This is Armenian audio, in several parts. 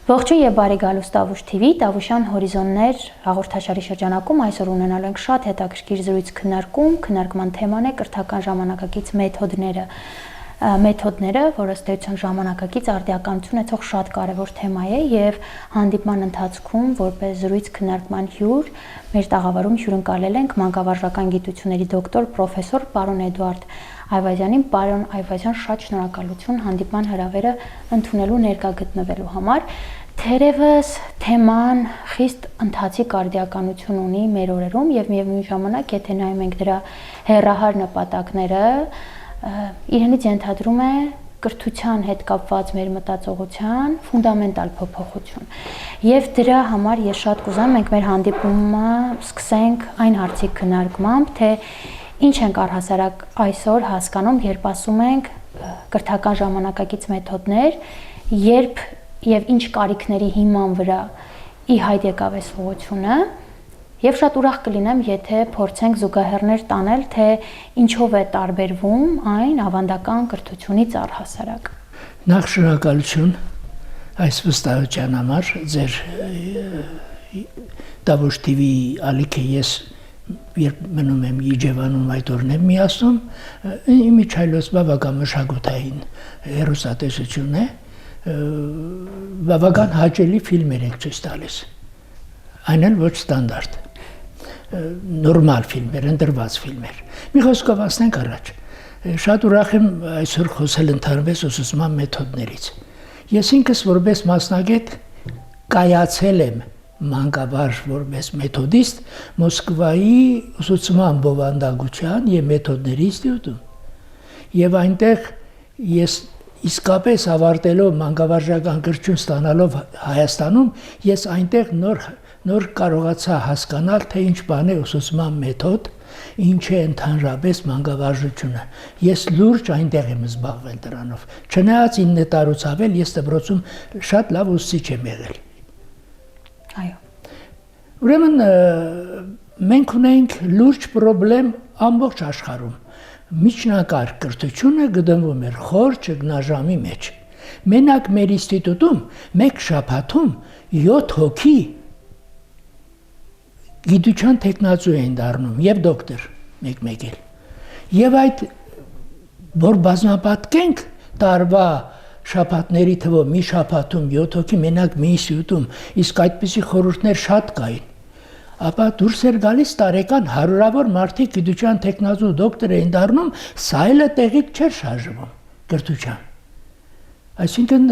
Ողջույն եւ բարի գալուստ Տավուշ TV, Տավուշյան հորիզոններ հաղորդաշարի շրջանակում այսօր ունենալու ենք շատ հետաքրքիր զրույց քննարկման թեման է կրթական ժամանակակից մեթոդները, որը ըստ էության ժամանակակից արդիականություն ունեցող շատ կարևոր թեմա է եւ հանդիպման ընթացքում որպես զրույց քննարկման հյուր մեր տաղավարում հյուրընկալել ենք մանկավարժական գիտությունների դոկտոր պրոֆեսոր պարոն Էդուարդ Այվազյանին, պարոն Այվազյան, շատ շնորհակալություն հանդիպման հրավերը ընդունելու ներկա գտնվելու համար։ Թերևս թեման խիստ ընթացիկ արդիականություն ունի մեր օրերում եւ միևնույն ժամանակ, եթե նայում ենք դրա հեռահար նպատակները, իրենից ենթադրում է կրթության հետ կապված մեր մտածողության ֆունդամենտալ փոփոխություն։ Եվ դրա համար ես շատ կուզեմ մենք մեր հանդիպումը սկսենք այն հարցի քննարկմամբ, թե ինչ ենք առհասարակ այսօր հասկանում, երբ ասում ենք կրթական ժամանակակից մեթոդներ, երբ եւ ինչ կարիքների հիման վրա ի հայտ եկավ այս ուղղությունը, եւ շատ ուրախ կլինեմ, եթե փորձենք զուգահեռներ տանել, թե ինչով է տարբերվում այն ավանդական կրթությունից առհասարակ։ Նախ շնորհակալություն այս վստահության համար, ձեր Տավուշ TV ալիքը ես երբ մնում եմ Իջևանում այդ օրն եմ միացնում, իմիջայլոց բավական մշակութային հեռուստատեսություն է, բավական հաճելի ֆիլմեր ենք ցույց տալիս, այն էլ ոչ ստանդարտ, նորմալ ֆիլմեր, ընտրված ֆիլմեր։ Մի խոսքով ասենք առաջ, շատ ուրախ եմ այսօր խոսել ընդհանրապես ուսուցման մեթոդներից։ Ես ինքս որպես մասնագետ կայացել եմ մանկավարժ որպես մեթոդիստ Մոսկվայի ուսուցման բովանդակության եւ մեթոդների ինստիտուտում։ Եվ այնտեղ ես իսկապես ավարտելով մանկավարժական կրթություն ստանալով Հայաստանում, ես այնտեղ նոր կարողացա հասկանալ, թե ինչ բան է ուսուցման մեթոդ, ինչ է ընդհանրապես մանկավարժությունը։ Ես լուրջ այնտեղ եմ զբաղվել դրանով։ Չնայած 9 տարուց ավել ես դպրոցում շատ լավ ուսուցիչ եմ եղել։ Այո։ Ուրեմն մենք ունենք լուրջ խնդրեմ ամբողջ աշխարհում։ Միջնակարգ կրթությունը գտնվում էր խոր ճգնաժամի մեջ։ Մենակ մեր ինստիտուտում մեկ շաբաթում 7 հոգի գիտության տեխնացու էին դառնում եւ դոկտոր մեկ-մեկ էլ։ Եվ այդ որ բազմապատկենք տարվա շաբաթների թվով մի շաբաթում 7 հոգի մենակ մի ինստիտուտում, իսկ այդպիսի խորհուրդներ շատ կային, ապա դուրս էր գալիս տարեկան հարյուրավոր մարդիկ գիտության տեխնացու դոկտոր էին դառնում, սա էլ տեղից չէր շարժվում կրթության։ Այսինքն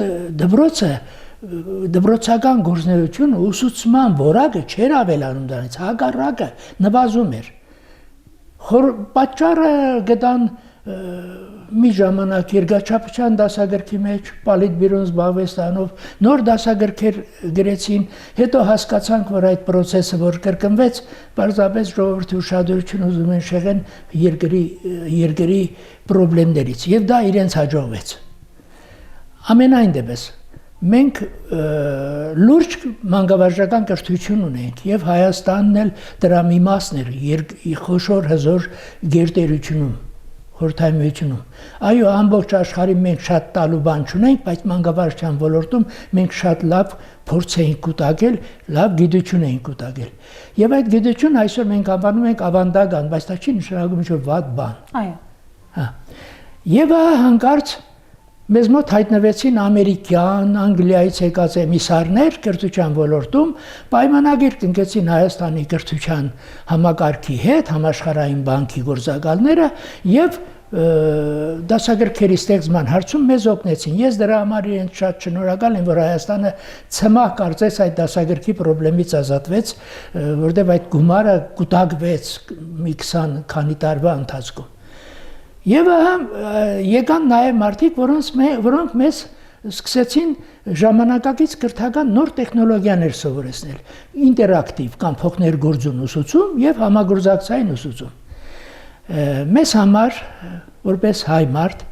դպրոցական գործունեությունը ուսուցման որակը չէր ավելանում դրանից, հակառակը նվազում էր։ Պատճառը գտան մի ժամանակ երկրաչափության դասագրքի մեջ պոլիտբյուրոն զբաղվեց դրանով, նոր դասագրքեր գրեցին, հետո հասկացանք, որ այդ process-ը որ կրկնվեց, պարզապես ժողովրդի ուշադրությունը ուզում են շեղեն երկրի խնդիրներից, եւ դա իրենց հաջողվեց։ Ամենայն դեպս մենք լուրջ մանկավարժական կրթություն ունենք եւ Հայաստանն էլ դրա մի մասն էր խոշոր հզոր գերտերությունում խորհրդայնությունում։ Այո, ամբողջ աշխարհի մենք շատ տալու բան չունենք, բայց մանկավարժության ոլորտում մենք շատ լավ փորձ ենք կուտակել, լավ գիտություն ենք կուտակել։ Եվ այդ գիտությունը այսօր մենք անվանում ենք ավանդական, բայց դա չի նշանակում ինչ-որ վատ բան։ Այո։ Հա։ Եվ հանկարծ մեզ մոտ հայտնվեցին ամերիկյան, Անգլիայից եկած էմիսարներ կրթության ոլորտում, պայմանագիր կնքեցին Հայաստանի կրթության համակարգի հետ, համաշխարհային բանկի գործակալները եւ դասագրքերի ստեղծման հարցում մեզ օգնեցին։ Ես դրա համար իրենց շատ շնորհակալ եմ, որ Հայաստանը ցմահ կարծես այդ դասագրքի խնդրից ազատվեց, որտեղ այդ գումարը կուտակվեց մի 20 քանի տարվա ընթացքում։ Եվ եկան նաև մարդիկ, որոնք մեզ սկսեցին ժամանակակից կրթական նոր տեխնոլոգիաներ սովորեցնել, ինտերակտիվ կամ փոխներգործուն ուսուցում եւ համագործակցային ուսուցում։ Մեզ համար, որպես հայ մարդ,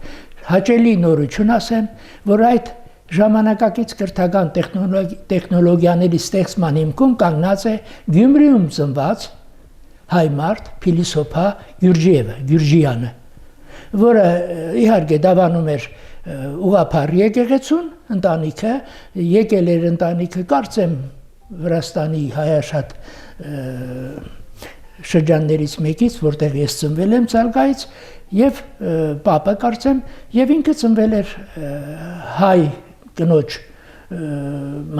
հաճելի նորություն ասեմ, որ այդ ժամանակակից կրթական տեխնոլոգիաների ստեղծման հիմքում կանգնած է Գյումրիում ծնված հայ մարդ Փիլիսոփա Գյուրջիևը, Գյուրջյանը, որը իհարկե դավանում էր ուղղափառ եկեղեցուն, ընտանիքը եկել էր ընտանիքը, կարծեմ Վրաստանի հայաշատ շրջաններից մեկից, որտեղ ես ծնվել եմ Ծալգայից, եւ պապը կարծեմ, եւ ինքը ծնվել էր հայ կնոջ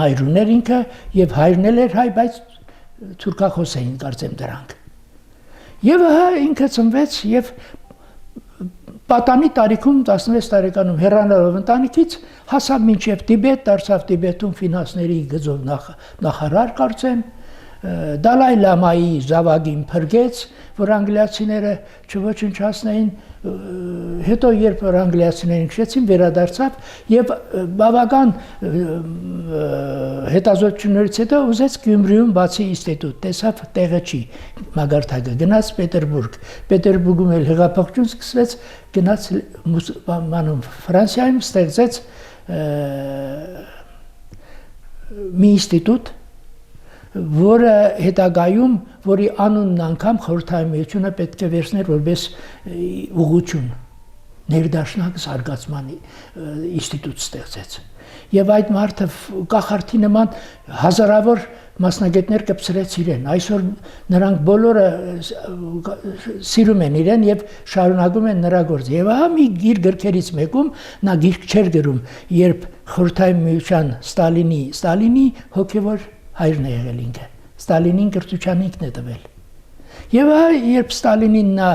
մայրուներ ինքը, եւ հայրն էր հայ, բայց թուրքախոս էին կարծեմ դրանք։ Եվ ինքը ծնվեց եւ պատանի տարիքում 16 տարեկանում հեռանալով ընտանիքից հասավ մինչև Տիբետ, դարձավ Տիբետում ֆինանսների գծով նախարար կարծեմ, Դալայ Լամայի զավակին փրկեց, որ անգլիացիները չոչնչացնեին, հետո երբ որ անգլիացիներին քշեցին, վերադարձավ եւ բավական հետազոտություններից հետո ուզեց Գյումրիում բացի ինստիտուտ, տեսավ տեղը չի, մագարտակը գնաց Պետերբուրգ, Պետերբուրգում էլ հեղափոխություն սկսվեց, գնաց Ֆրանսիայում ստեղծեց մի ինստիտուտ, որը հետագայում, որի անունն անգամ Խորհրդային Միությունը պետք է վերցներ որպես ուղղություն, ներդաշնակ զարգացման ինստիտուտ ստեղծեց։ Եվ այդ մարդը կախարդի նման հազարավոր մասնագետներ կպցրեց իրեն։ Այսօր նրանք բոլորը սիրում են իրեն եւ շարունակում են նրա գործը։ Եվ ահա մի իր գրքերից մեկում նա գիրք չէր գրում, երբ Խորհրդային Միության Ստալինի հոգեվոր հայրն է եղել ինքը, Ստալինին կրթության ինքն է տվել։ Եվ երբ Ստալինին նա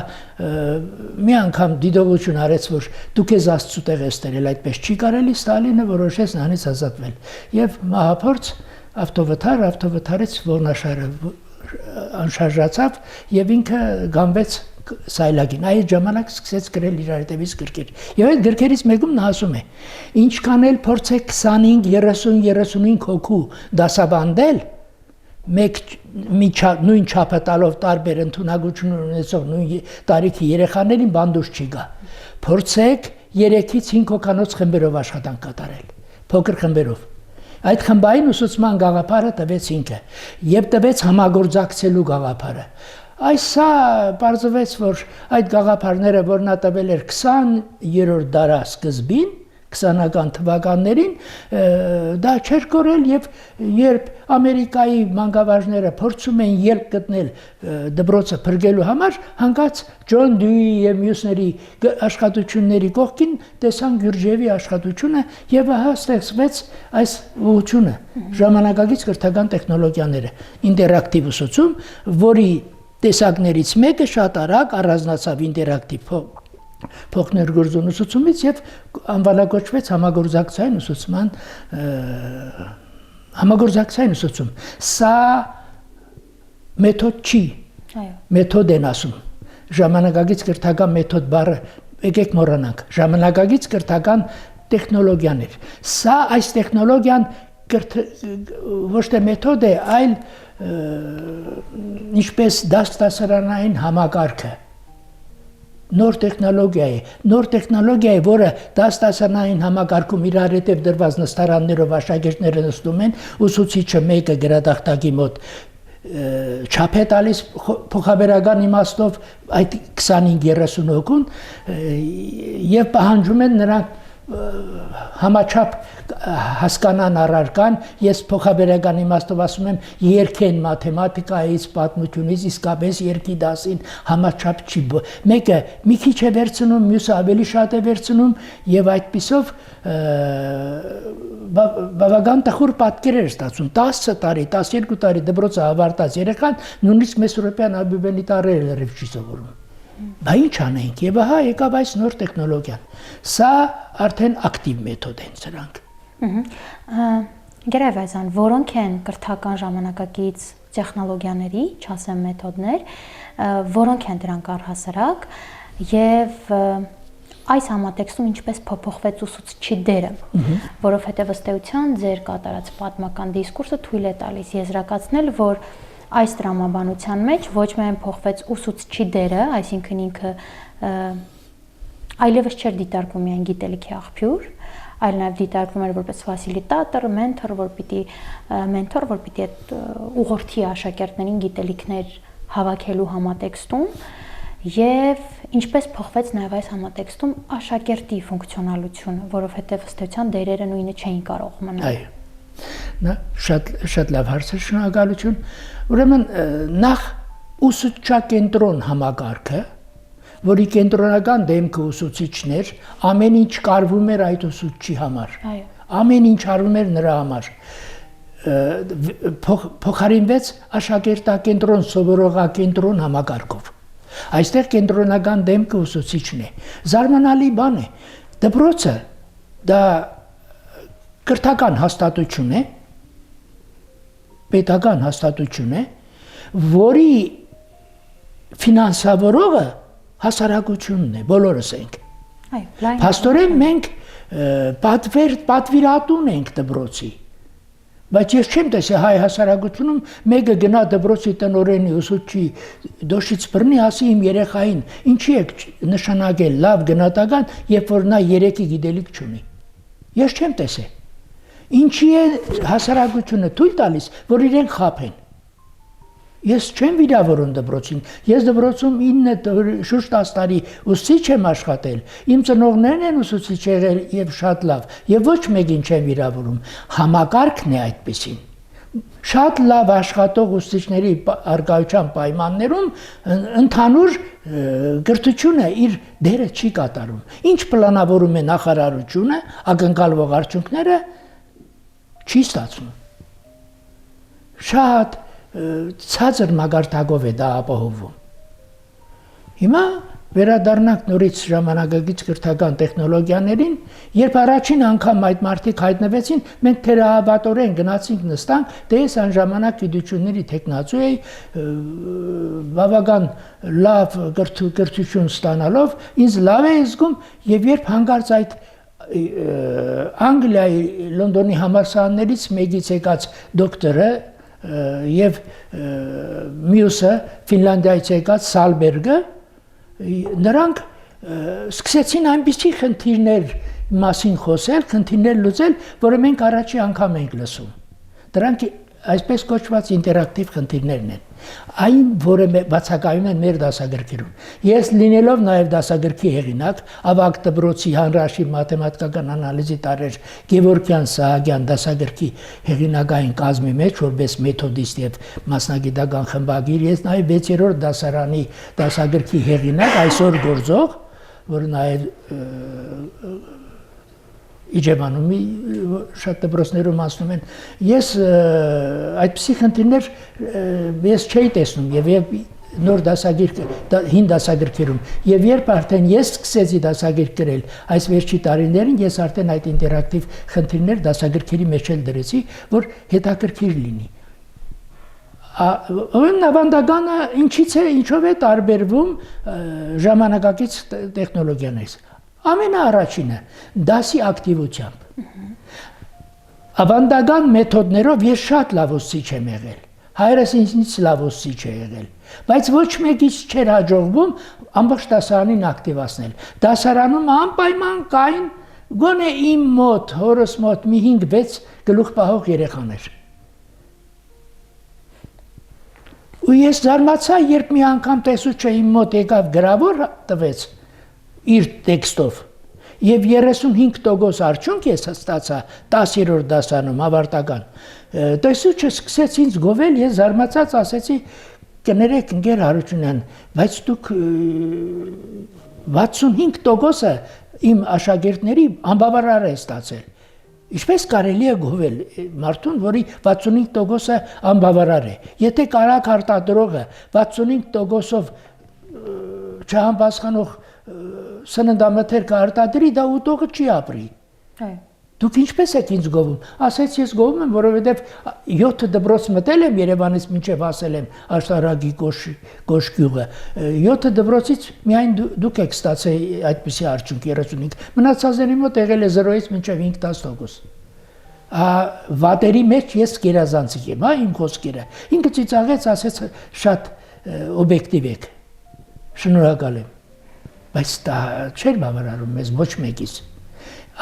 մի անգամ դիտողություն արեց, որ դու քեզ Աստծո տեղ ես տերել, այդպես չի կարելի, Ստալինը որոշեց նրանից ազատվել։ Եվ մահափորձ ավտովթարից Որնաշարը անշարժացավ եւ ինքը գանվեց Սայլագին։ Այդ ժամանակ սկսեց գրել իր հետևից գրքեր։ Եվ այդ գրքերից մեկում նա ասում է. ինչքան էլ փորձեք 25-30-35 հոգու դասավանդել, նույն չափը տալով տարբեր ընդունակություն ունեցող նույն տարիքի երեխաներին բանդուշ չի գա։ Փորձեք 3-ից 5 հոգանոց խմբերով աշխատանք կատարել, փոքր խմբերով։ Այդ խմբային ուսուցման գաղափարը տվեց ինքը եւ տվեց համագործակցելու գաղափարը։ Այսա բարձվեց, որ այդ գաղափարները, որ նա տվել էր 20-րդ դարաշրջին, 20-ական թվականներին, դա չէր կորել եւ երբ Ամերիկայի մանկավարժները փորձում էին ելք գտնել դպրոցը փրկելու համար, հանկարծ Ջոն Դյուի եւ մյուսների աշխատությունների կողքին տեսան Գյուրջևի աշխատությունը եւ ահա ստեղծվեց այս ուղղությունը, ժամանակակից կրթական տեխնոլոգիաները, ինտերակտիվ ուսուցում, որի տեսակներից մեկը շատ արագ առանձնացավ ինտերակտիվ փոխներգործուն ուսուցումից եւ անվանակոչվեց համագործակցային ուսուցում։ Սա մեթոդ չի, մեթոդ են ասում։ Ժամանակակից կրթական մեթոդ բառը եկեք մոռանանք, ժամանակակից կրթական տեխնոլոգիաներ։ Սա այս տեխնոլոգիան ոչ թե մեթոդ է, այլ ինչպես դասարանային համակարգը նոր տեխնոլոգիա է, որը դասարանային համակարգում իրար հետև դրված նստարաններով աշակերտները նստում են, ուսուցիչը մեկը գրադախտակի մոտ չափ է տալիս փոխաբերական իմաստով այդ 25-30 հոգուն եւ պահանջում են նրանք համաչափ հասկանան առարկան, ես փոխաբերական իմաստով ասում եմ, երկեն մաթեմատիկայից, պատմությունից, իսկապես երկի դասին համաչափ չի։ Մեկը մի քիչ է վերցնում, մյուսը ավելի շատ է վերցնում եւ այդպիսով բավական տխուր պատկեր էր ստացվում։ 10 տարի, 12 տարի դպրոցը ավարտած երեխան նույնիսկ Մեսրոպյան Աբիբենի տառերը լրիվ չի սովորում։ Բա ինչ անենք, եւ ահա եկավ այս նոր տեխնոլոգիան։ Սա արդեն ակտիվ մեթոդ են սրանք։ Գերեվազան, որոնք են կրթական ժամանակակից տեխնոլոգիաների, չասեմ մեթոդներ, որոնք են դրանք առհասարակ եւ այս համատեքստում ինչպես փոփոխվեց ուսուցչի դերը, որովհետեւ ըստ էության ձեր կատարած պատմական դիսկուրսը թույլ է տալիս եզրակացնել, որ այս տրամաբանության մեջ ոչ միայն փոխվեց ուսուցչի դերը, այսինքն ինքը այլևս չէր դիտարկվում միայն գիտելիքի աղբյուր, այլ նաև դիտարկվում էր որպես ֆասիլիտատոր, մենթոր, որ պիտի այդ ուղղորդի աշակերտներին գիտելիքներ հավաքելու համատեքստում Եվ ինչպես փոխվեց նաև այս համատեքստում աշակերտի ֆունկցիոնալությունը, որովհետև ըստ էության դերերը նույնը չէին կարող մնալ։ Այո։ Շատ լավ հարց է, շնորհակալություն։ Ուրեմն նախ ուսուցչակենտրոն համակարգը, որի կենտրոնական դեմքը ուսուցիչն էր, ամեն ինչ կարվում էր այդ ուսուցչի համար։ Այո։ Ամեն ինչ արվում էր նրա համար։ Փոխարինվեց աշակերտակենտրոն, սովորողակենտրոն համակարգով։ Այստեղ կենտրոնական դեմքը ուսուցիչն է։ Զարմանալի բան է, դպրոցը դա կրթական հաստատություն է, պետական հաստատություն է, որի ֆինանսավորողը հասարակությունն է, բոլորս ենք։ Այո, Փաստորեն մենք պատվիրատուն ենք դպրոցի։ Բայց ես չեմ տեսել հայ հասարակությունում մեկը գնա դպրոցի տնօրենի ուսուցչի դոշից բռնի, ասի իմ երեխային ինչի եք նշանակել լավ գնահատական, երբ որ նա 3-ի գիտելիք չունի։ Ես չեմ տեսել։ Ինչի է հասարակությունը թույլ տալիս, որ իրենք խաբեն։ Ես չեմ վիրավորում դպրոցին։ Ես դպրոցում 9 շուրջ 10 տարի ուսուցիչ եմ աշխատել։ Իմ ծնողներն են ուսուցիչ եղել եւ շատ լավ, եւ ոչ մեկին չեմ վիրավորում։ Համակարգն է այդպեսին։ Շատ լավ աշխատող ուսուցիչների արկայության պայմաններում ընդհանուր կրթությունը իր դերը չի կատարում։ Ինչ պլանավորում է նախարարությունը, ակնկալվող արդյունքները չի ստացվում։ Շատ ցածր մագարտակով է դա ապահովում։ Հիմա վերադառնանք նորից ժամանակակից կրթական տեխնոլոգիաներին, երբ առաջին անգամ այդ մարդիկ հայտնվեցին, մենք թերահավատորեն գնացինք նստանք, դե ես այն ժամանակ գիտությունների տեխնացու էի, բավական լավ կրթություն ստանալով, ինձ լավ է զգում, եւ երբ հանկարծ այդ Անգլիայի Լոնդոնի համալսարաններից մեկից եկած դոկտորը եւ մյուսը Ֆինլանդիայից եկած Սալբերգը նրանք սկսեցին այնպիսի խնդիրներ մասին խոսել, խնդիրներ լուծել, որը մենք առաջի անգամ ենք լսում։ Դրանք այսպես կոչված ինտերակտիվ խնդիրներն են։ Այն, որը բացակայում են մեր դասագրքերում։ Ես լինելով նաև դասագրքի հեղինակ, ավագ դպրոցի հանրաշի մաթեմատիկական անալիզի տարեր Գևորգյան Սահակյան դասագրքի հեղինակային կազմի մեջ, որպես մեթոդիստ եւ մասնագիտական խմբագիր, ես նաև 6-րդ դասարանի դասագրքի հեղինակ, այսօր գործող, որը նաև Իջևանումի շատ դպրոցներում ասում են, ես այդպիսի խնդիրներ ես չէի տեսնում եւ նոր դասագիրք հին դասագրքերում եւ երբ արդեն ես սկսեցի դասագիրք գրել այս վերջի տարիներին ես արդեն այդ ինտերակտիվ խնդիրներ դասագրքերի մեջ էլ դրեցի, որ հետաքրքիր լինի։ Ավանդականը ինչով է տարբերվում ժամանակակից տեխնոլոգիաներից։ Ամենաառաջինը դասի ակտիվությամբ։ Ավանդական մեթոդներով ես շատ լավ ուսուցիչ եմ եղել։ Հայրս ինձնից լավ ուսուցիչ է եղել, բայց ոչ մեկից չէր հաջողվում ամբողջ դասարանին ակտիվացնել։ Դասարանում անպայման կային գոնե իմ մոտ, հորս մոտ մի 5-6 գլուխպահող երեխաներ։ Ու ես զարմացա, երբ մի անգամ տեսուչը իմ մոտ եկավ գրավոր տվեց իր տեքստով եւ 35% արդյունք ես ստացա 10-րդ դասարանում ավարտական։ Տեսուչը սկսեց ինձ գովել, ես զարմացած ասեցի, կներեք ընկեր Հարությունյան, բայց դուք 65%-ը իմ աշակերտների անբավարար է ստացել։ Ինչպես կարելի է գովել մարդուն, որի 65%-ը անբավարար է։ Եթե կարակ արտադրողը 65%-ով չհամապատասխանող սննդամթերք արտադրի, դա ուտողը չի ապրի։ Այո։ Դուք ինչպես եք ինձ գովում։ Ասեց ես գովում եմ, որովհետև 7 դպրոց մտել եմ Երևանից մինչև հասել եմ Աշտարակի Կոշկյուղը։ 7 դպրոցից միայն դուք եք ստացել այդպիսի արդյունք 35։ Մնացածների մոտ եղել է 0-ից մինչև 5-10%։ Վատերի մեջ ես գերազանցիկ եմ, իմ խոսքերը։ Ինքը ծիծաղեց, ասեց շատ օբյեկտիվ եք։ Շնորհակալ եմ։ Բայց դա չէր բավարարում մեզ ոչ մեկից։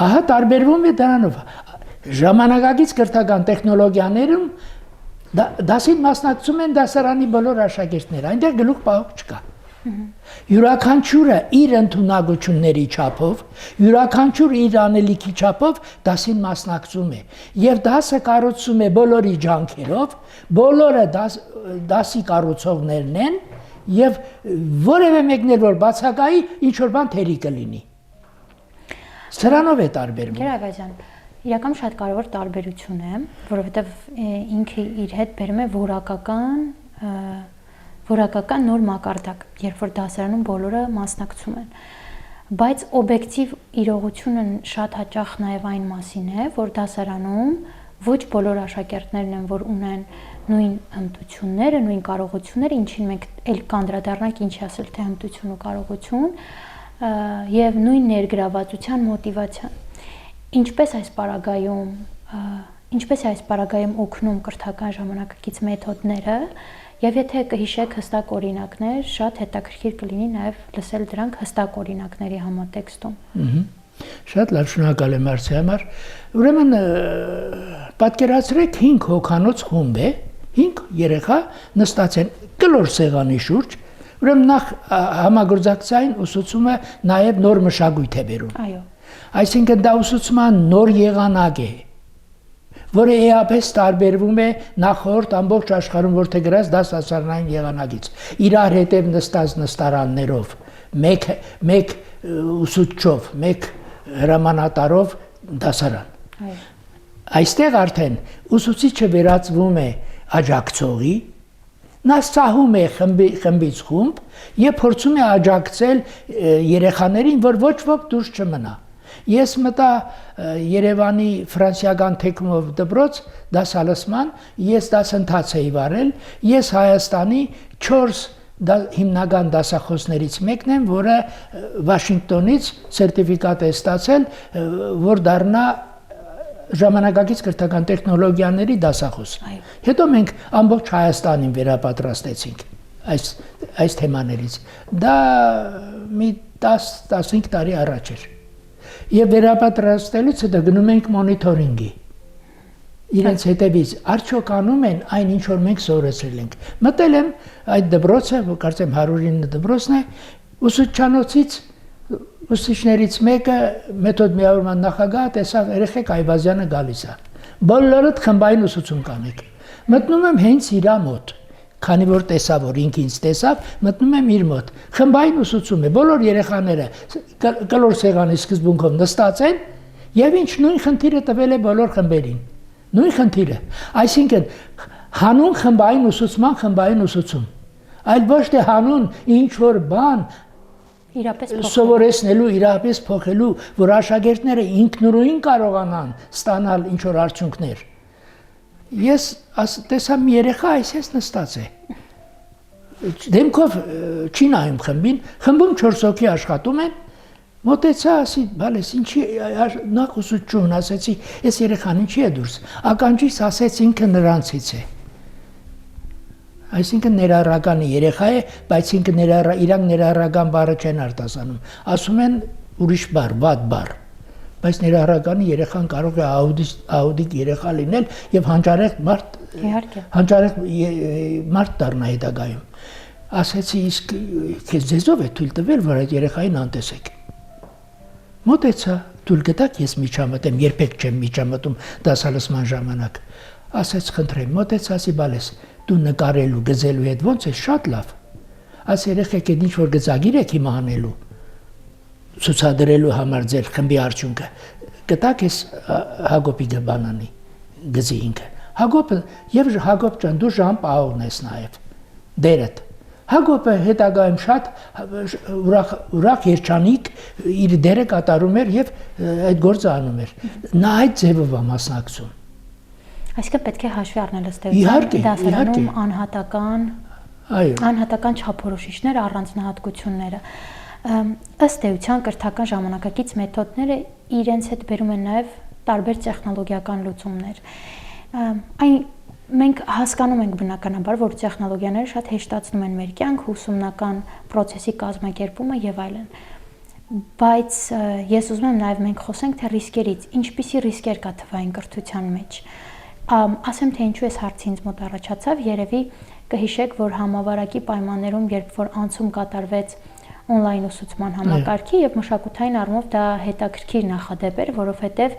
Ահա տարբերվում է դրանով ժամանակակից կրթական տեխնոլոգիաներում դասին մասնակցում են դասարանի բոլոր աշակերտները, այնտեղ գլուխ պահող չկա։ Յուրաքանչյուրը իր ընդունակությունների չափով, յուրաքանչյուր իր անելիքի չափով դասին մասնակցում է եւ դասը կառուցում է բոլորի ջանքերով, բոլորը դասի կառուցողներն են եւ որևէ մեկն էլ որ բացակայի ինչ որ բան թերի կլինի։ Սրանով է տարբերվում։ Գեր Այվազյան, իրական շատ կարևոր տարբերություն է, որովհետեւ ինքը իր հետ բերում է որակական նոր մակարդակ, երբ որ դասարանում բոլորը մասնակցում են։ Բայց օբյեկտիվ իրողությունն շատ հաճախ նաև այն մասին է, որ դասարանում ոչ բոլոր աշակերտներն են, որ ունեն նույն հմտությունները, նույն կարողությունները, ինչին մենք էլ կանդրադառնանք, ինչ ասել թե հմտություն ու կարողություն, եւ նույն ներգրավվածության մոտիվացիան։ Ինչպես այս պարագայում օգնում կրթական ժամանակակից մեթոդները, եւ եթե կհիշեք հստակ օրինակներ, շատ հետաքրքիր կլինի նաեւ լսել դրանք հստակ օրինակների համատեքստում։ Շատ լավ, շնորհակալ եմ հարցի համար։ Ուրեմն պատկերացրեք 5 հոգանոց խումբ է, 5 երեխա նստած են կլոր սեղանի շուրջ, ուրեմն նախ համագործակցային ուսուցումը նաեւ նոր մշակույթ է բերում։ Այո։ Այսինքն դա ուսուցման նոր եղանակ է, որը էապես տարբերվում է նախորդ ամբողջ աշխարհում որ թե գրած դասասարանային եղանակից։ Իրար հետև նստած նստարաններով, մեկ ուսուցչով, մեկ հրամանատարով դասարան։ Այստեղ արդեն ուսուցիչը վերածվում է աջակցողի, նա սահում է խմբից խումբ եւ փորձում է աջակցել երեխաներին, որ ոչ ոք դուրս չմնա։ Ես մտա Երևանի ֆրանսիական թեկնով դպրոց դասալսման, ես դասընթաց էի վարել, ես Հայաստանի 4 հիմնական դասախոսներից մեկն եմ, որը Վաշինգտոնից սերտիֆիկատ է ստացել, որ դառնա ժամանակակից կրթական տեխնոլոգիաների դասախոս։ Հետո մենք ամբողջ Հայաստանին վերապատրաստեցինք այս թեմաներից։ Դա մի 10-15 տարի առաջ էր։ Եվ վերապատրաստելուց հետո գնում ենք մոնիթորինգի։ Իրենց հետևից արդյոք անում են այն ինչ որ մենք սովորեցրել ենք։ Մտել եմ այդ դպրոցը, որ կարծեմ 109 դպրոցն է, ուսուցչանոցից ուսուցիչներից մեկը մեթոդ միավորման նախագահը տեսավ երեխեք Այվազյանը գալիս է։ Բոլորդ խմբային ուսուցում կանեք։ Մտնում եմ հենց իր մոտ, քանի որ տեսա որ ինքը ինձ տեսավ, մտնում եմ իր մոտ։ Խմբային ուսուցում է, բոլոր երեխաները կլոր սեղանի սկզբունքով նստած են եւ ինչ նույն խնդիրը տվել է բոլոր խմբերին։ Նույն խնդիրը, այսինքն հանուն խմբային ուսուցում, այլ ոչ թե հանուն ինչ որ բան սովորեցնելու, իրապես փոխելու, որ աշակերտները ինքնուրույն կարողանան ստանալ ինչ որ արդյունքներ։ Ես տեսա մի երեխա այսպես նստած է։ Դեմքով չի նայում խմբին, խմբում 4 հոգի աշխատում են, մոտեցա, ասի, բալես, ինչի նախ ուսուցչուն, ասեցի, այս երեխան ինչի է դուրս, ականջիս ասեց ինքը նրանցից է։ Այսինքն ներառականի երեխա է, բայց ինքը իրանք ներառական բառը չեն արտասանում, ասում են ուրիշ բառ, վատ բառ, բայց ներառականի երեխան կարող է աուդիկ երեխա լինել եւ հանճարեղ մարդ դառնա հետագայում։ Ասեցի, իսկ քեզ ձեզով է թույլ տվել, որ այդ երեխային անտեսեք։ Մոտեցա, թույլ գտաք ես միջամտեմ, երբեք չեմ միջամտում դասալսման ժամանակ։ Ասեց, խնդրեմ, մոտեցա, ասի, բալես, դու նկարելու, գծելու հետ ոնց է շատ լավ։ Աս երեխեք այդ ինչ որ գծագիր եք հիմա անելու, ցուցադրելու համար ձեր խմբի արդյունքը։ Գտաք ես Հակոբի բանանի գծի ինքը։ Հակոբը եւ Հակոբ ջան, դու Ժան Պաուլն ես նաեւ։ Դերդ։ Հակոբը հետագայում շատ ուրախ երջանիկ իր դերը կատարում էր եւ այդ գործը անում էր։ Նա այդ ձևով է մասնակցում։ Այսինքն պետք է հաշվի առնել ըստ էության դասարանում անհատական չափորոշիչներ, առանձնահատկությունները։ Ըստ էության կրթական ժամանակակից մեթոդները իրենց հետ բերում են նաև տարբեր տեխնոլոգիական լուծումներ։ Մենք հասկանում ենք բնականաբար, որ տեխնոլոգիաները շատ հեշտացնում են մեր կյանքը, ուսումնական process-ի կազմակերպումը եւ այլն։ Բայց ես ուզում եմ նաև մենք խոսենք թե ռիսկերից, ինչպիսի ռիսկեր կա թվային կրթության մեջ։ Ասեմ թե ինչու այս հարցը ինձ մոտ առաջացավ, երևի կհիշեք, որ համավարակի պայմաններում, երբ որ անցում կատարվեց on-line ուսուցման համակարգի եւ մշակութային առումով դա հետաքրքիր նախադեպ էր, որովհետեւ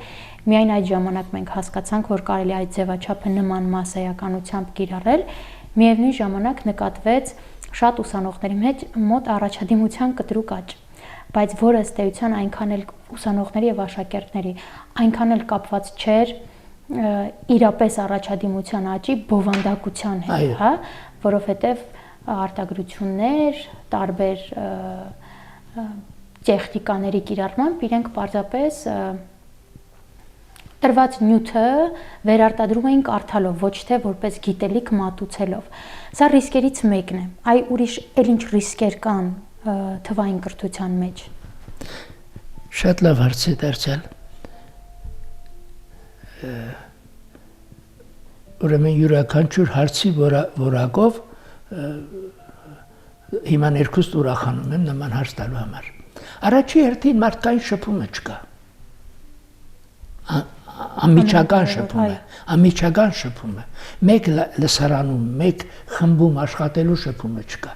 միայն այդ ժամանակ մենք հասկացանք, որ կարելի է այդ ձևաչափը նման մասսայականությամբ կիրառել, միևնույն ժամանակ նկատվեց շատ ուսանողների մոտ առաջադիմության կտրուկ աճ, բայց որը ըստ էության այնքան էլ ուսանողների եւ աշակերտների այնքան էլ կապված չէր իրապես առաջադիմության աճի բովանդակության հետ, հա, որովհետեւ արտադրություններ, տարբեր տեխնիկաների կիրառմամբ իրենք պարզապես տրված նյութը վերարտադրում էին կարդալով, ոչ թե որպես գիտելիք մատուցելով։ Սա ռիսկերից մեկն է։ Այ ուրիշ էլ ինչ ռիսկեր կան թվային կրթության մեջ։ Շատ լավ հարց է դարձել։ Ուրեմն յուրաքանչյուր հարցի որակով հիմա ներքուստ ուրախանում եմ նման հարց տալու համար։ Առաջի հերթին մարդկային շփումը չկա։ Անմիջական շփումը։ Մեկ լսարանում, մեկ խմբում աշխատելու շփումը չկա։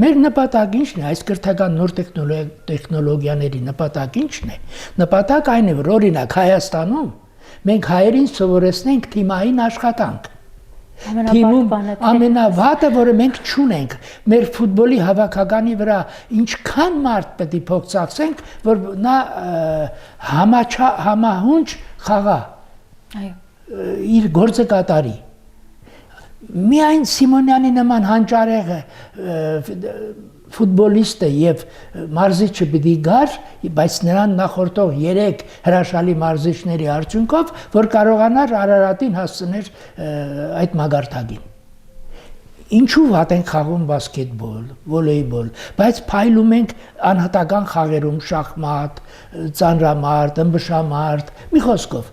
Մեր նպատակը ինչն է, այս կրթական նոր տեխնոլոգիաների նպատակը ինչն է։ Նպատակը այն է, որ օրինակ Հայաստանում մենք հայերին սովորեցնենք թիմային աշխատանք։ Թիմում ամենավատը, որը մենք չունենք, մեր ֆուտբոլի հավաքականի վրա ինչքան մարդ պետք է փող ծախսենք, որ նա համահունչ խաղա։ Այո։ Իր գործը կատարի։ Միայն Սիմոնյանի նման հանճարեղը ֆուտբոլիստը եւ մարզիչը պիտի գար, բայց նրան նախորդող 3 հրաշալի մարզիչների արդյունքով, որ կարողանար Արարատին հասցներ այդ մագարտակին։ Ինչու վատ են խաղում բասկետբոլ, վոլեյբոլ, բայց փայլում ենք անհատական խաղերում շախմատ, ծանրամարտ, ըմբշամարտ, մի խոսքով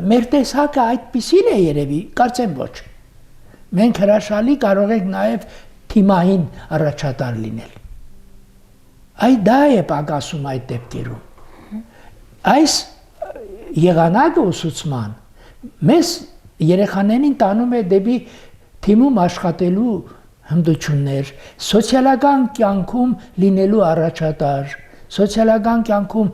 մեր տեսակը այդպիսին է երևի, կարծեմ ոչ։ Մենք հրաշալի կարող ենք նաև թիմային առաջատար լինել։ Այդ դա է պակասում այդ դեպքերում։ Այս եղանակը ուսուցման մեզ երեխաներին տանում է դեպի թիմում աշխատելու հմտություններ, սոցիալական կյանքում լինելու առաջատար, սոցիալական կյանքում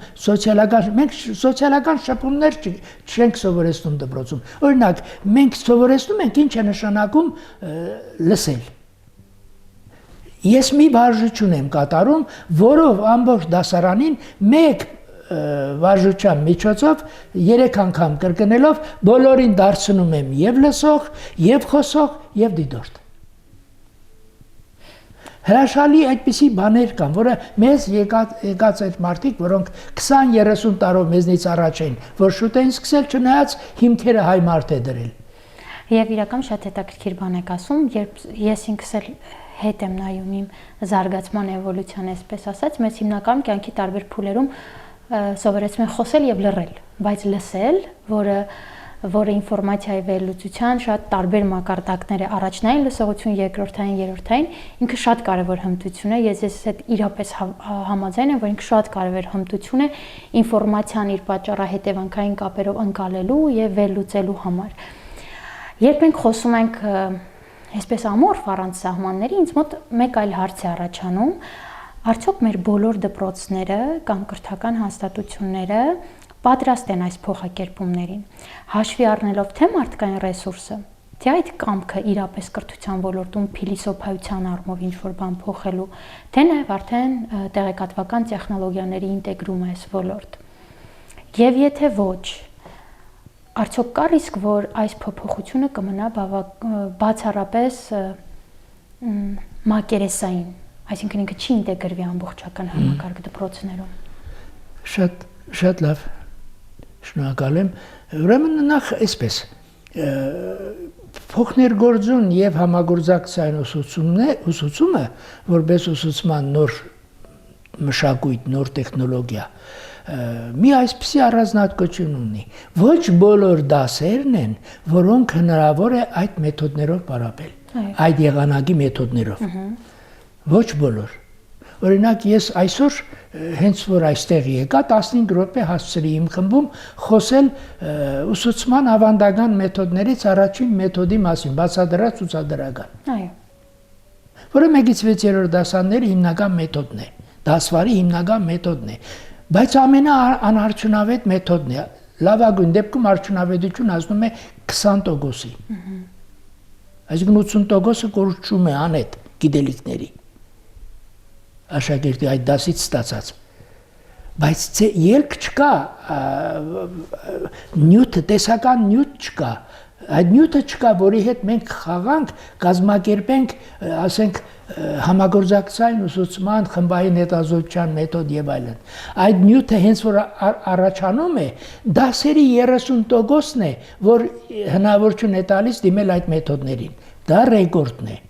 մենք սոցիալական շփումներ չենք սովորեցնում դպրոցում։ Օրինակ, մենք սովորեցնում ենք ինչ է նշանակում լսել։ Ես մի վարժություն եմ կատարում, որով ամբողջ դասարանին մեկ վարժության միջոցով 3 անգամ կրկնելով բոլորին դարձնում եմ եւ լսող, եւ խոսող, եւ դիտորդ։ Հրաշալի այդպիսի բաներ կան, որը մեզ եկած այդ մարդիկ, որոնք 20-30 տարով մեզնից առաջ են, որ շուտ են սկսել, չնայած հիմքերը հայ մարդ է դրել։ Եվ իրական շատ հետաքրքիր բան եք ասում, երբ ես ինքս էլ հետ եմ նայում իմ զարգացման էվոլյուցիան, այսպես ասած, մեզ հիմնականում կյանքի տարբեր փուլերում սովորեցնում են խոսել եւ լռել, բայց լսել, որը ինֆորմացիայի վերլուծության շատ տարբեր մակարդակներ է, առաջնային լսողություն, երկրորդային, երրորդային, ինքը շատ կարևոր հմտություն է, ես հետ իրապես համաձայն եմ, որ ինքը շատ կարևոր հմտություն է ինֆորմացիան իր պատճառահետևանքային կապերով ընկալելու եւ վերլուծելու համար։ Երբ մենք խոսում ենք այսպես ամորֆ առանց սահմանների, ինձ մոտ մեկ այլ հարց է առաջանում, արդյոք մեր բոլոր դպրոցները կամ կրթական հաստատությունները պատրաստ են այս փոխակերպումներին, հաշվի առնելով թե մարդկային ռեսուրսը, թե այդ կամքը իրապես կրթության ոլորտում փիլիսոփայության առումով ինչ-որ բան փոխելու, թե նաև արդեն տեղեկատվական տեխնոլոգիաների ինտեգրումը այս ոլորտ։ Եվ եթե ոչ, արդյոք կա ռիսկ, որ այս փոփոխությունը կմնա բացառապես մակերեսային, այսինքն ինքը չի ինտեգրվի ամբողջական համակարգ դպրոցներում։ Շատ լավ, շնորհակալ եմ։ Ուրեմն նախ այսպես փոխներգործուն եւ համագործակցային ուսուցումը, որպես ուսուցման նոր մշակույթ, նոր տեխնոլոգիա, մի այսպիսի առանձնահատկություն ունի։ Ոչ բոլոր դասերն են, որոնք հնարավոր է այդ մեթոդներով պարապել, այդ եղանակի մեթոդներով։ Ոչ բոլոր։ Օրինակ ես այսօր հենց որ այստեղ եկա 15 րոպե հասցրի իմ խմբում խոսել ուսուցման ավանդական մեթոդներից առաջին մեթոդի մասին, բացադրած ցուցադրական։ Այո։ որը 1-ից 6-րդ դասանների հիմնական մեթոդն է, դասվարի հիմնական մեթոդն է, բայց ամենաանարդյունավետ մեթոդն է։ Լավագույն դեպքում արդյունավետություն հասնում է 20%-ի։ Այսինքն 80%-ը կորչում է անհետ գիտելիքների աշակերտի այդ դասից ստացած։ Բայց ելք չկա, նյութը, տեսական նյութ չկա, այդ նյութը չկա, որի հետ մենք խաղանք, կազմակերպենք, ասենք, համագործակցային ուսուցման, խմբային հետազոտության մեթոդ եւ այլն։ Այդ նյութը հենց որ առաջանում է, դասերի 30%-ն է, որ հնարավորություն է տալիս դիմել այդ մեթոդներին։ Դա ռեկորդն է։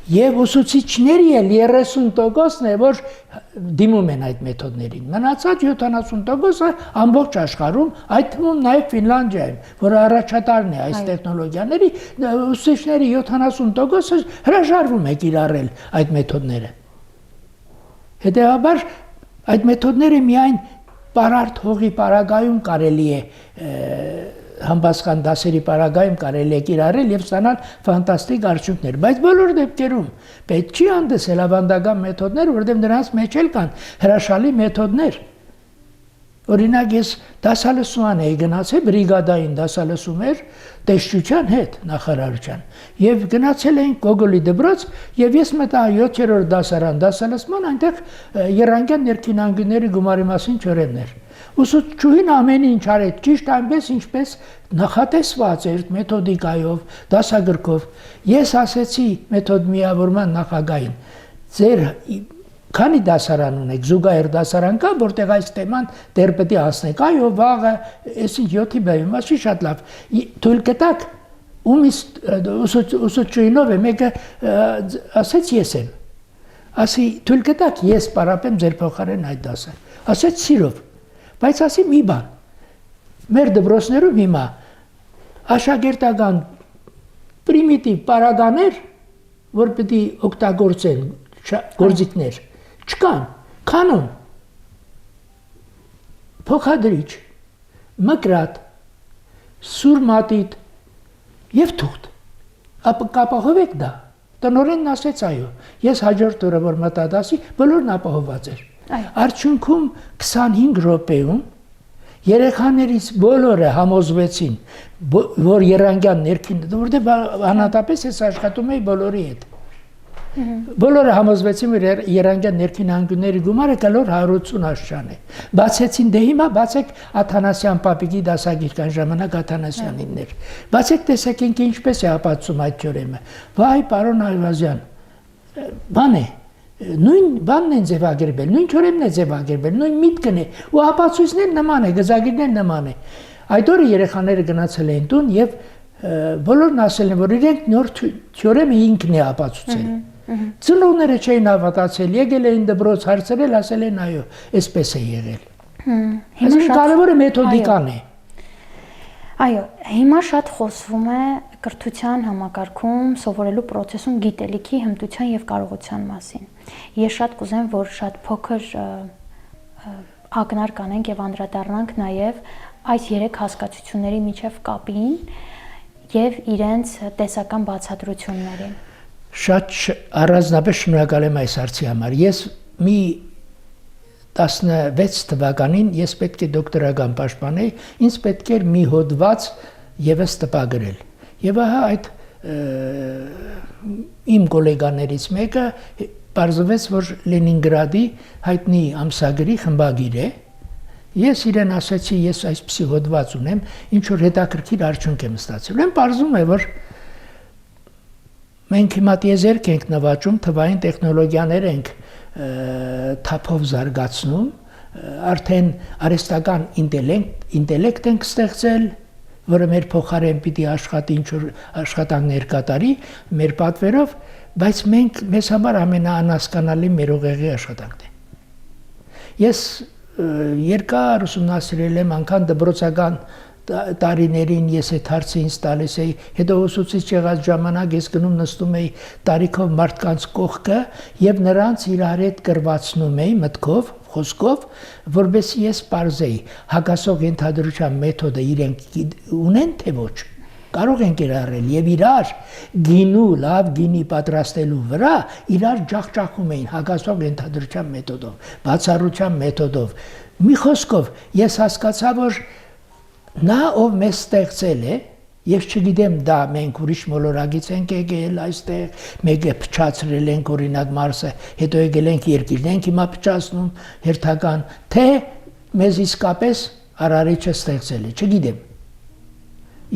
Եվ ուսուցիչների էլ 30%-ն է, որ դիմում են այդ մեթոդներին։ Մնացած 70%-ը ամբողջ աշխարհում, այդ թվում նաև Ֆինլանդիայում, որը առաջատարն է այս տեխնոլոգիաների, ուսուցիչների 70%-ը հրաժարվում է կիրառել այդ մեթոդները։ Հետևաբար այդ մեթոդները միայն պարարտ հողի պարագայում կարելի է համբասխան դասերի պարագայում կարելի է կիրառել եւ ստանալ ֆանտաստիկ արդյունքներ, բայց բոլոր դեպքերում պետք չի հանդեսել ավանդական մեթոդներ, որովհետեւ նրանց մեջ էլ կան հրաշալի մեթոդներ։ Օրինակ ես դասալսման էի գնացել բրիգադային դասալսում էր տեսչության հետ նախարարության եւ գնացել էինք Գոգոլի դպրոց եւ ես մտա 7-րդ դասարան դասալսման այնտեղ երանգյան ներքին անգույնների գումարի մասին թեորեմներ։ Ուսուցչուհին ամեն ինչ արեց ճիշտ այնպես ինչպես նախատեսված էր մեթոդիկայով, դասագրքով։ Ես ասեցի մեթոդ միավորման նախագահին, ձեր քանի դասարան ունեք, զուգահեռ դասարան կա, որտեղ այս թեման դեռ պետք է հասնենք։ Այո, վաղը, այսինքն 7-ի բերում, ասի շատ լավ։ Թույլ կտաք, ումից ուսուցչուհինով է, մեկը ասեց ես եմ։ Ասի թույլ կտաք, ես պարապեմ ձեր փոխարեն այդ դասը։ Ասեց սիրով։ Բայց ասի մի բան, մեր դպրոցներում հիմա աշակերտական պրիմիտիվ պարագաներ, որ պետք է օգտագործեն գործիքներ, չկան, կանոն, փոխադրիչ, մկրատ, սուրմատիտ եւ թուղթ, կապահովեք դա, տնօրենն ասեց այո, ես հաջորդ օրը որ մտա դասի, բոլորն ապահովված էր, արդյունքում 25 րոպեում երեխաներից բոլորը համոզվեցին, որ երանգյան ներքին, որտեղ անհատապես ես աշխատում էի բոլորի հետ, բոլորը համոզվեցին, որ երանգյան ներքին անգույնների գումարը կլոր 180 աշճան է, բացեցին, դե հիմա բացեք Աթանասյան պապիկի դասագիրք, այն ժամանակ Աթանասյանինն էր, բացեք տեսեք ինքը ինչպես է ապացուցում այդ թեորեմը, վայ պարոն Այվազյան, բան է, նույն բանն են ձևակերպել, նույն թեորեմն է ձևակերպել, նույն միտքն է, ու ապացույցներն նման է, գծագիրներն նման է։ Այդ օրը երեխաները գնացել էին տուն եւ բոլորն ասել են, որ իրենք նոր թեորեմը ինքն է ապացուցել։ Ծնողները չէին հավատացել, եկել էին դպրոց, հարցրել, ասել են այո, այսպես է եղել։ Հիմա կարևորը մեթոդիկան է։ Այո, հիմա շատ խոսվում է կրթության համակարգում սովորելու process-ում գիտելիքի, հմտության եւ կարողության մասին։ Ես շատ կուզեմ, որ շատ փոքր ակնարկ անենք եւ անդրադառնանք նաեւ այս 3 հասկացությունների միջև կապին եւ իրենց տեսական բացատրություններին։ Շատ առանձնապես շնորհակալ եմ այս հարցի համար։ Ես մի 16 թվականին ես պետք է դոկտորական պաշտպանեի, ինձ պետք էր մի հոդված եւս տպագրել։ Եվ ահա այդ իմ գոլեգաներից մեկը պարզվեց, որ Լենինգրադի հայտնի ամսագրի խմբագիր է։ Ես իրեն ասացի, ես այսպիսի հոդված ունեմ, ինչ որ հետաքրքիր արդյունք եմ ստացել։ Այն պարզում է, որ մենք հիմա տիեզերք ենք նվաճում, թվային տեխնոլոգիաներ ենք թափով զարգացնում, արդեն արհեստական ինտելեկտ ենք ստեղծել, որը մեր փոխարեն պիտի աշխատի ինչ-որ աշխատանքներ կատարի մեր պատվերով, բայց մեզ համար ամենաանհասկանալի մեր ուղեղի աշխատանքն է։ Ես երկար ուսումնասիրել եմ, անգամ դպրոցական տարիներին ես այդ հարցը ինձ տալիս էի, հետո ուսուցիչ եղած ժամանակ ես գնում նստում էի տարիքով մարդկանց կողքը եւ նրանց իրար հետ կրվածնում էի մտքով, խոսքով, որովհետեւ ես պարզեի հակասող ենթադրության մեթոդը իրենք ունեն թե ոչ։ կարող են կիրառել եւ իրար գինու լավ գինի պատրաստելու վրա իրար ջախջախում էին հագաստող ենթադրության մեթոդով, բացառության մեթոդով։ Մի խոսքով ես հասկացա, որ նա ով մեզ ստեղծել է, ես չգիտեմ դա մենք ուրիշ մոլորակից ենք եկել այստեղ, մեկը փչացրել ենք օրինակ Մարսը, հետո եկել ենք երկիրն ենք հիմա փչացնում հերթական, թե մեզ իսկապես Արարիչը ստեղծել է, չգիտեմ։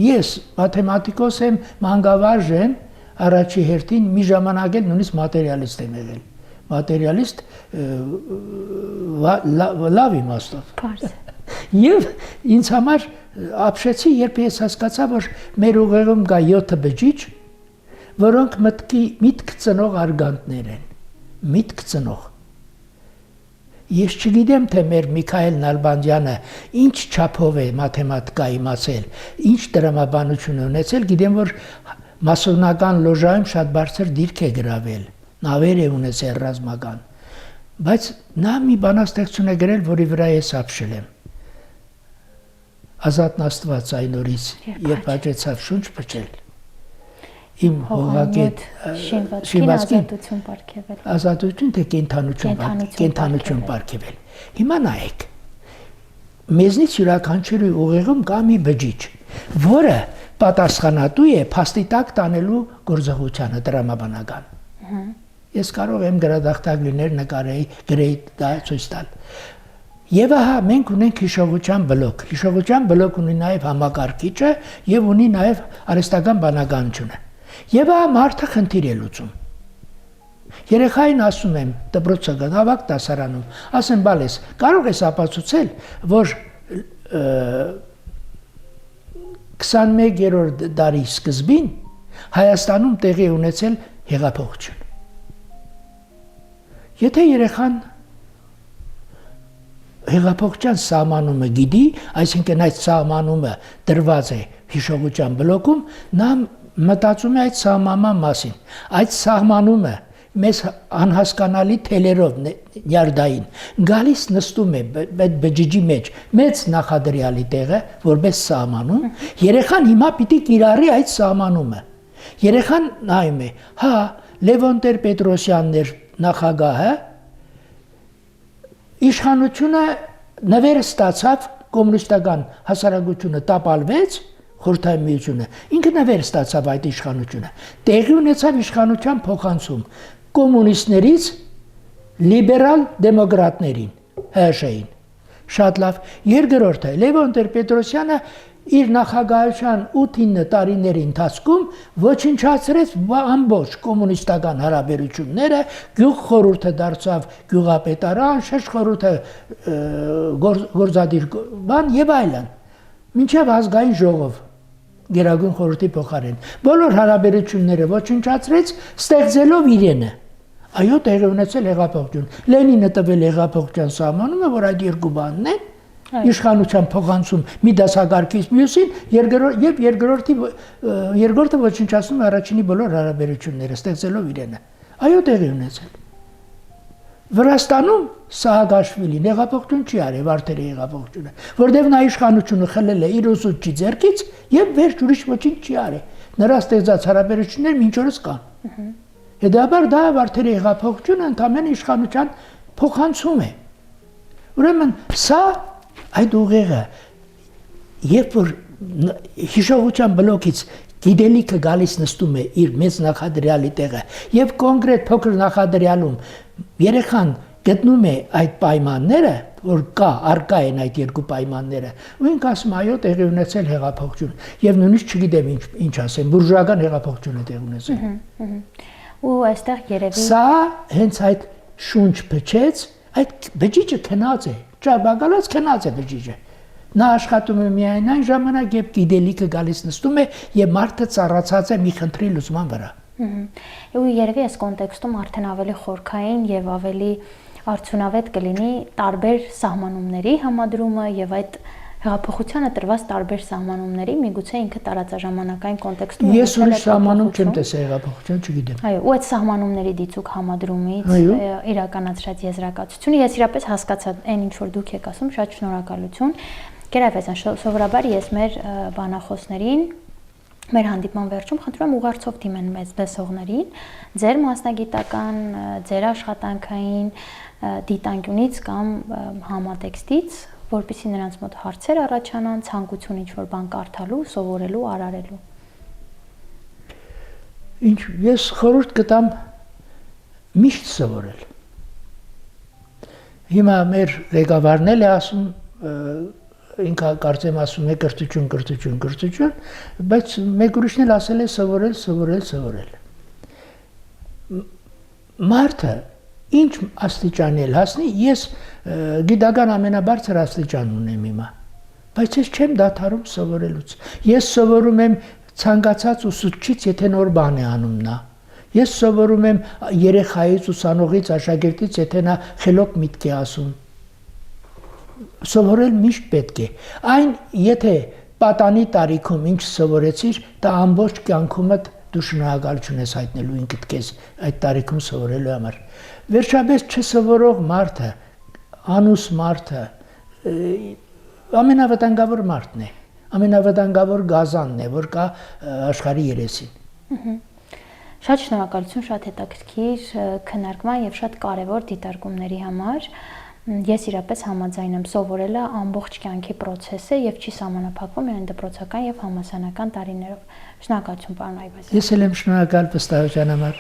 Ես մաթեմատիկոս եմ, մանկավարժ եմ, առաջի հերթին մի ժամանակ էլ նույնիսկ մատերիալիստ եմ եղել։ Մատերիալիստ լավ իմաստով։ Եվ ինձ համար ապշեցի, երբ ես հասկացա, որ մեր ուղեղում կա 7 բջիջ, որոնք միտք ծնող արգանդներ են, միտք ծնող։ Ես չգիտեմ, թե մեր Միքայել Նալբանդյանը ինչ չափով է մաթեմատիկա իմացել, ինչ դրամաբանություն ունեցել, գիտեմ, որ մասոնական լոժայում շատ բարձր դիրք է գրավել, նավեր է ունեցել ռազմական, բայց նա մի բանաստեղծություն է գրել, որի վրա ես ապշել եմ։ Ազատն Աստված այն օրից, երբ աճեցավ շունչ փչել, իմ հողագետ շինվածքին ազատություն թե կենթանություն պարգևել։ Հիմա նայեք, մեզնից յուրաքանչյուրի ուղեղում կա մի բջիջ, որը պատասխանատու է փաստի տակ տանելու գործողությանը տրամաբանական։ Ես կարող եմ գրադախտակ լինել, նկարեի, գրեի դա ցույց տալ։ Եվ ահա մենք ունենք հիշողության բլոկ։ Հիշողության բլոկ ունի նաև համակարգիչը եւ ունի նաև արհեստական բանականությունը։ Եվ ահա մարդը խնդիր է լուծում։ Երեխային ասում եմ, դպրոցը գնահավաք դասարանում, ասեմ բալես, կարող ես ապացուցել, որ 21-րդ դարի սկզբին Հայաստանում տեղի ունեցել հեղափոխություն։ Եթե երեխան հեղափոխության սահմանումը գիտի, այսինքն այդ սահմանումը դրված է հիշողության բլոկում, նա մտածում է այդ սահմանման մասին։ Այդ սահմանումը մեզ անհասկանալի թելերով նյարդային գալիս նստում է այդ բջիջի մեջ մեծ նախադրյալի տեղը, որպես սահմանում, երեխան հիմա պիտի կիրառի այդ սահմանումը։ Երեխան նայում է, հա, Լևոն Տեր-Պետրոսյանն էր նախագահը, իշխանությունը նվերը ստացավ, կոմունիստական հասարակությունը տապալվեց, Խորհրդային Միությունը, ինքը նվեր ստացավ այդ իշխանությունը, տեղի ունեցավ իշխանության փոխանցում կոմունիստներից լիբերալ դեմոկրատներին, ՀՀՇ-ին։ Շատ լավ, երկրորդը Լևոն Տեր-Պետրոսյանը իր նախագահության 8-9 տարիների ընթացքում ոչնչացրեց ամբողջ կոմունիստական հարաբերությունները, գյուղխորհուրդը դարձավ գյուղապետարան, շեշխորհուրդը գործադիր բան եւ այլն։ Մինչև ազգային ժողով Գերագույն խորհրդի փոխարեն բոլոր հարաբերությունները ոչնչացրեց, ստեղծելով իրենը։ Այո, տեղի ունեցել հեղափոխություն։ Լենինը տվել հեղափոխության սահմանումը, որ այդ երկու բանն են, իշխանության փոխանցում մի դասակարգից մյուսին, եւ երկրորդը ոչնչացնում առաջինի բոլոր հարաբերությունները, ստեղծելով իրենը։ Այո, տեղի ունեցել։ Վրաստանում Սահակաշվիլին հեղափոխություն չի արել, Վարդերի հեղափոխությունը, որտեղ նա իշխանությունը խլել է իր ուսուցչի ձեռքից եւ վերջ ուրիշ ոչինչ չի արել։ Նրա ստեղծած հարաբերությունները մինչ օրս կան։ Հետաբար դա Վարդերի հեղափոխությունը ընդամենը իշխանության փոխանցում է։ Ուրեմն սա այդ ուղեղը, երբ որ հիշողության բլոկից գիտելիքը գալիս նստում է իր մեծ նախադրյալի տեղը եւ կոնկրետ փոքր նախադրյալում երեխան գտնում է այդ պայմանները, որ արկա են այդ երկու պայմանները, ու ինք ասում այո, տեղի ունեցել հեղափոխություն եւ նույնիսկ չգիտեմ ինչ ասեմ, բուրժուական հեղափոխություն է տեղի ունեցել։ Ու այստեղ երևի սա հենց այդ շունչ փչեց, այդ բջիջը քնած է, ճաբակալած քնած է բջիջը։ Նա աշխատում է միայն այն ժամանակ, երբ գիտելիքը գալիս նստում է եւ մարդը ծառացած է մի խնդրի լուծման վրա։ Ու երևի այս կոնտեքստում արդեն ավելի խորքային եւ ավելի արդյունավետ կլինի տարբեր սահմանումների համադրումը եւ այդ հեղափոխությանը տրված տարբեր սահմանումների, միգուցե ինքը տարածաժամանակային կոնտեքստում ես ուրիշ սահմանում չեմ տեսել հեղափոխության, չգիտեմ։ Այո, ու այդ սահմանումների դիցուկ համադրումից իրականացրած եզրակացությունը ես իրապես հասկացա այն ինչ որ դուք եք ասում, շատ շնորհակալություն։ Գերավեզան, սովորաբար ես մեր բանախոսներին Մեր հանդիպման վերջում խնդրում եմ ուղղարձով դիմեն մեզ լսողներին, ձեր մասնագիտական, ձեր աշխատանքային դիտանկյունից կամ համատեքստից, որպեսզի նրանց մոտ հարցեր առաջանան, ցանկություն ինչ-որ բան կարդալու, սովորելու, արարելու։ Ես խորհուրդ կտամ միշտ սովորել։ Հիմա մեր ղեկավարն էլ է ասում, ինքը կարծեմ ասում է կրթություն, բայց մեկ ուրիշն էլ ասել է սովորել։ Մարդը ինչ աստիճանի էլ հասնի, ես գիտական ամենաբարձր աստիճան ունեմ հիմա, բայց ես չեմ դադարում սովորելուց։ Ես սովորում եմ ցանկացած ուսուցչից, եթե նոր բան է անում նա։ Ես սովորում եմ երեխայից, ուսանողից, աշակերտից, եթե նա խելոք միտք է ասում։ Սովորել միշտ պետք է։ Այն, եթե պատանի տարիքում ինչ սովորեցիր, դա ամբողջ կյանքումդ դու շնորհակալություն ես հայտնելու ինքդ քեզ այդ տարիքում սովորելու համար։ Վերջապես չսովորող մարդը, անուս մարդը ամենավտանգավոր մարդն է, ամենավտանգավոր գազանն է, որ կա աշխարհի երեսին։ Շատ շնորհակալություն, շատ հետաքրքիր քննարկման եւ շատ կարեւոր դիտարկումների համար։ Ես իրապես համաձայն եմ, սովորելը ամբողջ կյանքի process է եւ չի սահմանափակվում միայն դպրոցական եւ համալսարանական տարիներով։ Շնորհակալություն, պարոն Այվազյան։ Ես էլ եմ շնորհակալ վստահության համար։